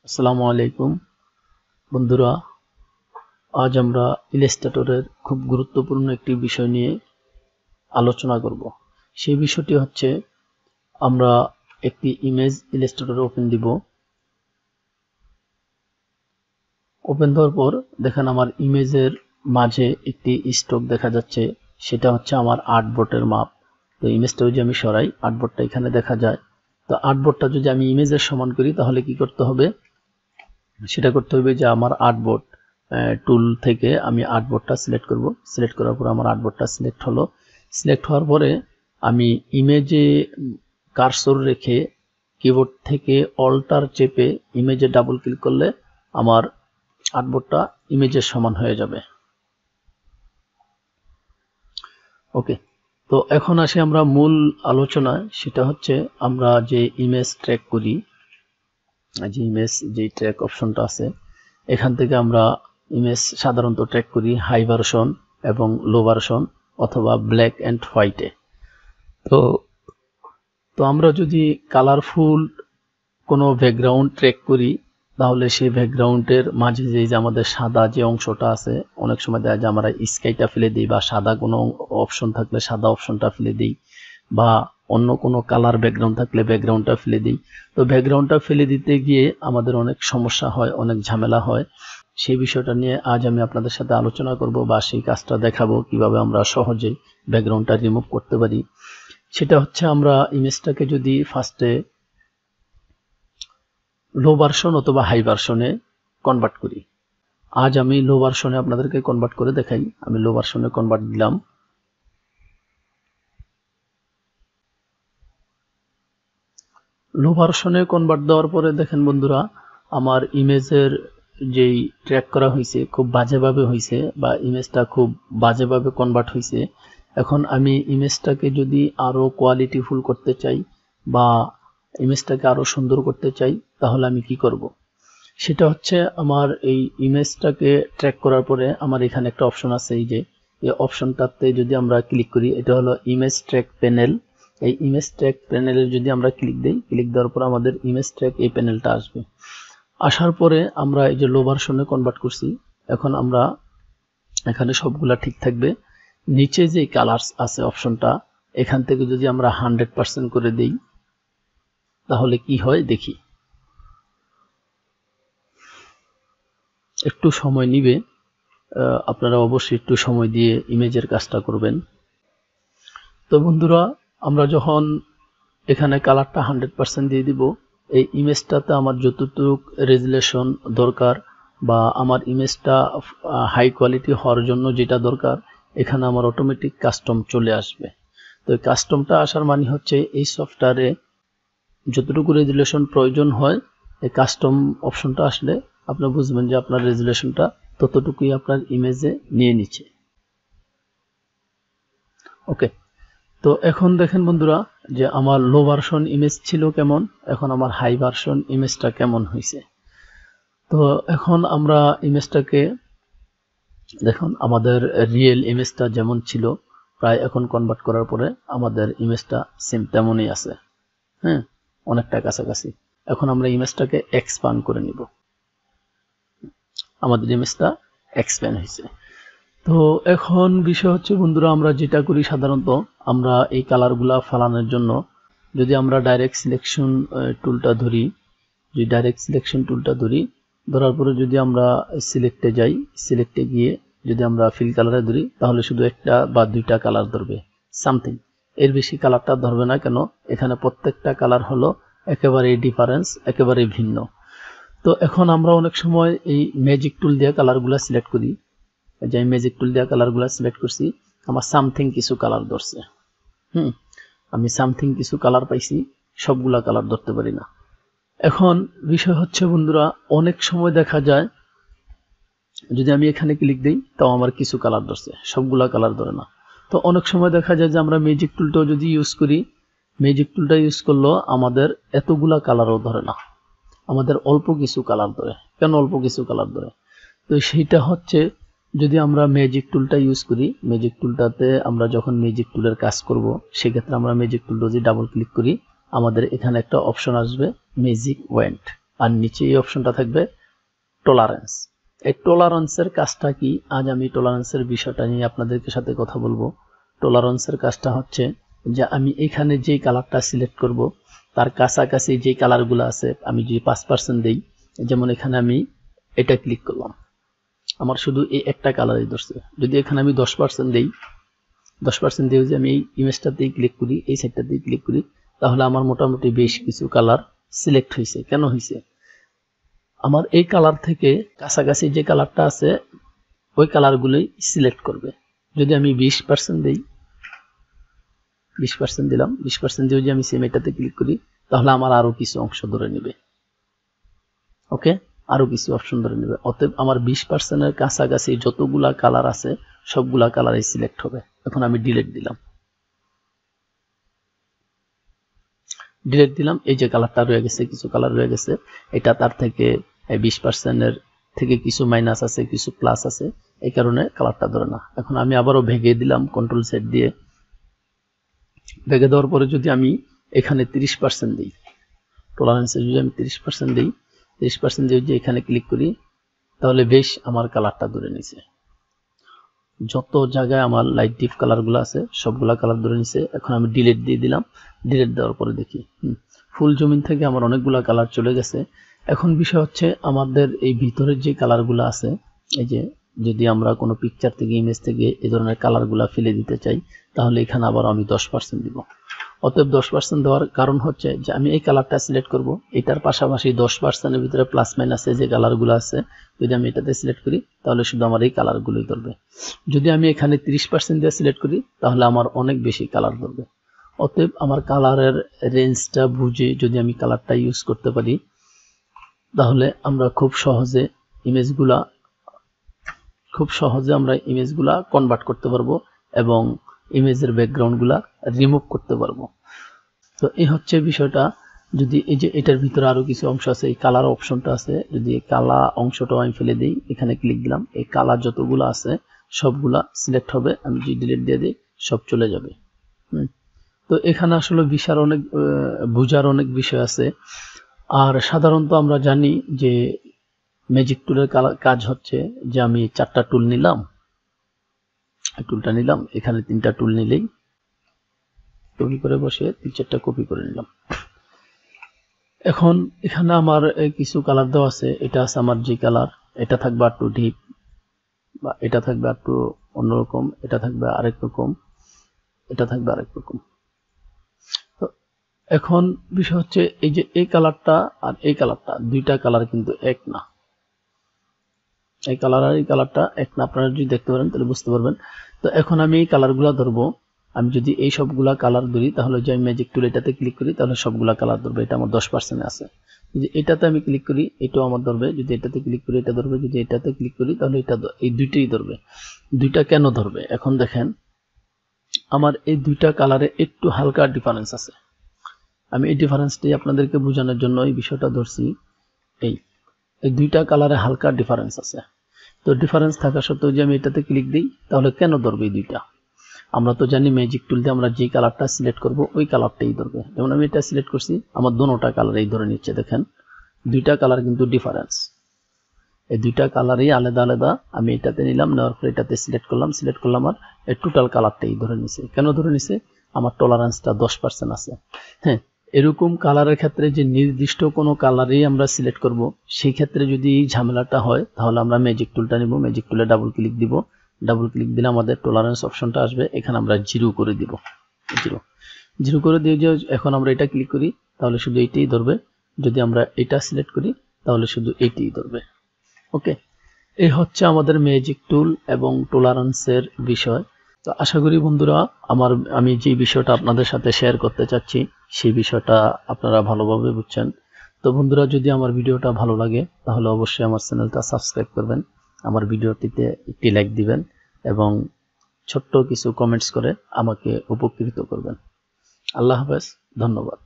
আসসালামু আলাইকুম বন্ধুরা, আজ আমরা ইলাস্ট্রেটরের খুব গুরুত্বপূর্ণ একটি বিষয় নিয়ে আলোচনা করব। সেই বিষয়টি হচ্ছে আমরা একটি ইমেজ ইলাস্ট্রেটরে ওপেন দিব। ওপেন দেওয়ার পর দেখেন আমার ইমেজের মাঝে একটি স্ট্রোক দেখা যাচ্ছে, সেটা হচ্ছে আমার আর্টবোর্ডের মাপ। তো ইমেজটা যদি আমি সরাই, আর্টবোর্ডটা এখানে দেখা যায়। তো আর্টবোর্ডটা যদি আমি ইমেজের সমান করি তাহলে কি করতে হবে? সেটা করতে হবে যে আমার আর্টবোর্ড টুল থেকে আমি আর্টবোর্ডটা সিলেক্ট করব। সিলেক্ট করার পর আমার আর্টবোর্ডটা সিলেক্ট হলো। সিলেক্ট হওয়ার পরে আমি ইমেজে কার্সর রেখে কিবোর্ড থেকে অল্টার চেপে ইমেজে ডাবল ক্লিক করলে আমার আর্টবোর্ডটা ইমেজের সমান হয়ে যাবে। ওকে, তো এখন আসি আমরা মূল আলোচনায়। সেটা হচ্ছে আমরা যে ইমেজ ট্র্যাক করি, যে ইমেজ যে ট্র্যাক অপশনটা আছে, এখান থেকে আমরা ইমেজ সাধারণত ট্র্যাক করি হাই ভার্সন এবং লো ভার্সন অথবা ব্ল্যাক অ্যান্ড হোয়াইটে। তো আমরা যদি কালারফুল কোনো ব্যাকগ্রাউন্ড ট্র্যাক করি তাহলে সেই ব্যাকগ্রাউন্ডের মাঝে যে আমাদের সাদা যে অংশটা আছে, অনেক সময় দেখা যায় আমরা স্কাইটা ফেলে দিই, বা সাদা কোনো অপশন থাকলে সাদা অপশনটা ফেলে দিই, বা অন্য কোনো কালার ব্যাকগ্রাউন্ড থাকলে ব্যাকগ্রাউন্ডটা ফেলে দিই। তো ব্যাকগ্রাউন্ডটা ফেলে দিতে গিয়ে আমাদের অনেক সমস্যা হয়, অনেক ঝামেলা হয়। সেই বিষয়টা নিয়ে আজ আমি আপনাদের সাথে আলোচনা করব, বা সেই কাজটা দেখাবো কিভাবে আমরা সহজে ব্যাকগ্রাউন্ডটা রিমুভ করতে পারি। সেটা হচ্ছে আমরা ইমেজটাকে যদি ফার্স্টে লো ভার্সন অথবা হাই ভার্সনে কনভার্ট করি। আজ আমি লো ভার্সনে আপনাদেরকে কনভার্ট করে দেখাই। আমি লো ভার্সনে কনভার্ট দিলাম। লো ভার্সনে কনভার্ট দেওয়ার পরে দেখেন বন্ধুরা, আমার ইমেজের যেই ট্র্যাক করা হয়েছে খুব বাজেভাবে হয়েছে, বা ইমেজটা খুব বাজেভাবে কনভার্ট হয়েছে। এখন আমি ইমেজটাকে যদি আরো কোয়ালিটিফুল করতে চাই বা ইমেজটাকে আরো সুন্দর করতে চাই তাহলে আমি কি করব? সেটা হচ্ছে আমার এই ইমেজটাকে ট্র্যাক করার পরে আমার এখানে একটা অপশন আছে, এই যে এই অপশনটাতে যদি আমরা ক্লিক করি, এটা হলো ইমেজ ট্র্যাক প্যানেল। এই ইমেজ ট্র্যাক প্যানেলে যদি আমরা ক্লিক দিই, ক্লিক দেওয়ার পর আমাদের ইমেজ ট্র্যাক এই প্যানেলটা আসবে। আসার পরে আমরা এই যে লো ভার্সনে কনভার্ট করছি, এখন আমরা এখানে সবগুলা ঠিক থাকবে। নিচে যে কালারস আছে অপশনটা, এখান থেকে যদি আমরা 100% করে দেই তাহলে কি হয় দেখি। একটু সময় নিবে, আপনারা অবশ্যই একটু সময় দিয়ে ইমেজের কাজটা করবেন। তো বন্ধুরা, আমরা যখন এখানে কালারটা 100% দিয়ে দিব, এই ইমেজটাতে আমার যতটুকু রেজুলেশন দরকার বা আমার ইমেজটা হাই কোয়ালিটি হওয়ার জন্য যেটা দরকার, এখানে আমার অটোমেটিক কাস্টম চলে আসবে। তো এই কাস্টমটা আসার মানে হচ্ছে এই সফটওয়্যারে যতটুকু রেজুলেশন প্রয়োজন হয়, এই কাস্টম অপশনটা আসলে আপনি বুঝবেন যে আপনার রেজুলেশনটা ততটুকুই আপনার ইমেজে নিয়ে নিচ্ছে। ওকে, তো এখন দেখেন বন্ধুরা যে আমার লো ভার্সন ইমেজ ছিল কেমন, এখন আমার হাই ভার্সন ইমেজটা কেমন হয়েছে। তো এখন আমরা ইমেজটাকে দেখুন, আমাদের রিয়েল ইমেজটা যেমন ছিল প্রায় এখন কনভার্ট করার পরে আমাদের ইমেজটা সেম তেমনই আছে। হ্যাঁ, অনেকটা কাছাকাছি। এখন আমরা ইমেজটাকে এক্সপ্যান্ড করে নিব। আমাদের ইমেজটা এক্সপ্যান্ড হয়েছে। তো এখন বিষয় হচ্ছে বন্ধুরা, আমরা যেটা করি সাধারণত, আমরা এই কালারগুলা ফালানোর জন্য যদি আমরা ডাইরেক্ট সিলেকশন টুলটা ধরি, যদি ডাইরেক্ট সিলেকশন টুলটা ধরি, ধরার পরে যদি আমরা সিলেক্টে যাই, সিলেক্টে গিয়ে যদি আমরা ফিল কালারে ধরি তাহলে শুধু একটা বা দুইটা কালার ধরবে, সামথিং, এর বেশি কালারটা ধরবে না। কেন? এখানে প্রত্যেকটা কালার হলো একেবারেই ডিফারেন্স, একেবারেই ভিন্ন। তো এখন আমরা অনেক সময় এই ম্যাজিক টুল দিয়ে কালারগুলা সিলেক্ট করি। যে আমি ম্যাজিক টুল দিয়ে কালারগুলা সিলেক্ট করছি, আমার সামথিং কিছু কালার ধরছে। আমি সামথিং কিছু কালার পাইছি, সবগুলা কালার ধরতে পারি না। এখন বিষয় হচ্ছে বন্ধুরা, অনেক সময় দেখা যায় যদি আমি এখানে ক্লিক দিই তাও আমার কিছু কালার ধরছে, সবগুলা কালার ধরে না। তো অনেক সময় দেখা যায় যে আমরা ম্যাজিক টুলটাও যদি ইউজ করি, ম্যাজিক টুলটা ইউজ করলেও আমাদের এতগুলা কালারও ধরে না, আমাদের অল্প কিছু কালার ধরে। কেন অল্প কিছু কালার ধরে? তো সেইটা হচ্ছে, যদি আমরা ম্যাজিক টুলটা ইউজ করি, ম্যাজিক টুলটাতে আমরা যখন ম্যাজিক টুলের কাজ করব, সেক্ষেত্রে আমরা ম্যাজিক টুলটা যদি ডাবল ক্লিক করি, আমাদের এখানে একটা অপশন আসবে ম্যাজিক ওয়েন্ট। আর নিচে এই অপশনটা থাকবে টলারেন্স। এই টলারেন্সের কাজটা কি, আজ আমি টলারেন্সের বিষয়টা নিয়ে আপনাদেরকে সাথে কথা বলবো। টলারেন্সের কাজটা হচ্ছে যে আমি এখানে যেই কালারটা সিলেক্ট করব তার কাছাকাছি যেই কালারগুলো আছে আমি যদি 5% দেই, যেমন এখানে আমি এটা ক্লিক করলাম, আমার শুধু এই একটা কালারই ধরছে। যদি এখানে আমি 10% দেই, 10% দিয়ে যদি আমি এই ইমেজটাতেই ক্লিক করি, এই সাইডটাতেই ক্লিক করি, তাহলে আমার মোটামুটি বেশ কিছু কালার সিলেক্ট হয়েছে। কেন হয়েছে? আমার এই কালার থেকে কাছাকাছি যে কালারটা আছে ওই কালারগুলোই সিলেক্ট করবে। যদি আমি 20% দেই, 20% দিলাম, 20% দিয়ে যদি আমি সেম এটাতে ক্লিক করি, তাহলে আমার আরো কিছু অংশ ধরে নেবে। ওকে, আরো কিছু অপশন ধরে নেবে। অতএব আমার 20% এর কাছাকাছি যতগুলা কালার আছে সবগুলা কালারই সিলেক্ট হবে। এখন আমি ডিলিট দিলাম, ডিলিট দিলাম। এই যে কালারটা রয়ে গেছে, কিছু কালার রয়ে গেছে, এটা তার থেকে 20% এর থেকে কিছু মাইনাস আছে, কিছু প্লাস আছে, এই কারণে কালারটা ধরে না। এখন আমি আবারও ভেঙে দিলাম কন্ট্রোল সেট দিয়ে। ভেঙে দেওয়ার পরে যদি আমি এখানে 30% দিই, টলারেন্সে যদি আমি 30% দিই, 30% দিয়ে যদি এখানে ক্লিক করি, তাহলে বেশ আমার কালারটা ধরে নিছে। যত জায়গায় আমার লাইট ডিপ কালারগুলো আছে সবগুলা কালার ধরে নিছে। এখন আমি ডিলিট দিয়ে দিলাম। ডিলিট দেওয়ার পরে দেখি ফুল জমিন থেকে আমার অনেকগুলা কালার চলে গেছে। এখন বিষয় হচ্ছে আমাদের এই ভিতরের যে কালারগুলো আছে, এই যে যদি আমরা কোনো পিকচার থেকে ইমেজ থেকে এই ধরনের কালারগুলো ফেলে দিতে চাই, তাহলে এখানে আবার আমি 10% দিব। অতএব 10% দেওয়ার কারণ হচ্ছে যে আমি এই কালারটা সিলেক্ট করব, এটার পাশাপাশি 10% এর ভিতরে প্লাস মাইনাসে যে কালারগুলো আছে যদি আমি এটাতে সিলেক্ট করি, তাহলে শুধু আমার এই কালারগুলোই ধরবে। যদি আমি এখানে 30% দিয়ে সিলেক্ট করি, তাহলে আমার অনেক বেশি কালার ধরবে। অতএব আমার কালারের রেঞ্জটা বুঝে যদি আমি কালারটা ইউজ করতে পারি, তাহলে আমরা খুব সহজে আমরা ইমেজগুলা কনভার্ট করতে পারবো এবং ইমেজের ব্যাকগ্রাউন্ডগুলা রিমুভ করতে পারবো। তো এই হচ্ছে বিষয়টা। যদি এই যে এটার ভিতরে আরো কিছু অংশ আছে, এই কালার অপশনটা আছে, যদি এই কালা অংশটাও আমি ফেলে দিই, এখানে ক্লিক দিলাম, এই কালার যতগুলো আছে সবগুলা সিলেক্ট হবে। আমি যদি ডিলিট দিয়ে দিই, সব চলে যাবে। তো এখানে আসলে বোঝার অনেক বিষয় আছে। আর সাধারণত আমরা জানি যে ম্যাজিক টুলের কাজ হচ্ছে যে আমি 4টা টুল নিলাম, টুলটা নিলাম, এখানে 3টা টুল নিলেই কপি করে বসে 3-4টা কপি করে নিলাম। এখন এখানে আমার কিছু কালার দেওয়া আছে, এটা আছে আমার যে কালার, এটা থাকবে একটু ডিপ, বা এটা থাকবে একটু অন্যরকম, এটা থাকবে আরেক রকম, এটা থাকবে আরেক রকম। তো এখন বিষয় হচ্ছে এই যে এই কালারটা আর এই কালারটা, দুইটা কালার কিন্তু এক না। এই কালার আর এই কালারটা এক না, আপনারা যদি দেখতে পারেন তাহলে বুঝতে পারবেন। তো এখন আমি এই কালারগুলা ধরবো। আমি যদি এই সবগুলা কালার ধরি, তাহলে যে আমি ম্যাজিক টুল এটাতে ক্লিক করি, তাহলে সবগুলা কালার ধরবে। এটা আমার 10% আছে। যদি এটাতে আমি ক্লিক করি, এটাও আমার ধরবে। যদি এটাতে ক্লিক করি, এটা ধরবে। যদি এটাতে ক্লিক করি, তাহলে এটা, এই দুইটাই ধরবে। দুইটা কেন ধরবে? এখন দেখেন, আমার এই দুইটা কালারে একটু হালকা ডিফারেন্স আছে। আমি এই ডিফারেন্সটি আপনাদেরকে বোঝানোর জন্য এই বিষয়টা ধরছি। এই দুইটা কালারে হালকা ডিফারেন্স আছে। তো ডিফারেন্স থাকা সত্ত্বেও যে আমি এটাতে ক্লিক দিই, তাহলে কেন ধরবে এই দুইটা? আমরা তো জানি ম্যাজিক টুল দিয়ে আমরা যে কালারটা সিলেক্ট করব ওই কালারটাই ধরবে। যেমন আমি এটা সিলেক্ট করছি, আমার দুটোটা কালারই ধরে নিচ্ছে। দেখেন, দুইটা কালার কিন্তু ডিফারেন্স। এই দুইটা কালারই আলাদা আলাদা। আমি এটাতে নিলাম, নেওয়ার পরে এটাতে সিলেক্ট করলাম আর এই টোটাল কালারটাই ধরে নিছে। কেন ধরে নিছে? আমার টলারেন্সটা 10% আছে। হ্যাঁ, এরকম কালারের ক্ষেত্রে যে নির্দিষ্ট কোনো কালারই আমরা সিলেক্ট করব, সেই ক্ষেত্রে যদি এই ঝামেলাটা হয়, তাহলে আমরা ম্যাজিক টুলটা নিব, ম্যাজিক টুলে ডাবল ক্লিক দিব। ডাবল ক্লিক দিলে আমাদের টলারেন্স অপশনটা আসবে, এখানে আমরা 0 করে দিব। 0 করে দিয়ে যে এখন আমরা এটা ক্লিক করি, তাহলে শুধু এইটাই ধরবে। যদি আমরা এটা সিলেক্ট করি, তাহলে শুধু এইটাই ধরবে। ওকে, এই হচ্ছে আমাদের ম্যাজিক টুল এবং টলারেন্সের বিষয়। তো আশা করি বন্ধুরা, আমি যে বিষয়টা আপনাদের সাথে শেয়ার করতে চাচ্ছি সেই বিষয়টা আপনারা ভালোভাবে বুঝছেন। তো বন্ধুরা, যদি আমার ভিডিওটা ভালো লাগে, তাহলে অবশ্যই আমার চ্যানেলটা সাবস্ক্রাইব করবেন, আমার ভিডিওটিতে একটি লাইক দিবেন এবং ছোট্ট কিছু কমেন্টস করে আমাকে উপকৃত করবেন। আল্লাহ হাফেজ, ধন্যবাদ।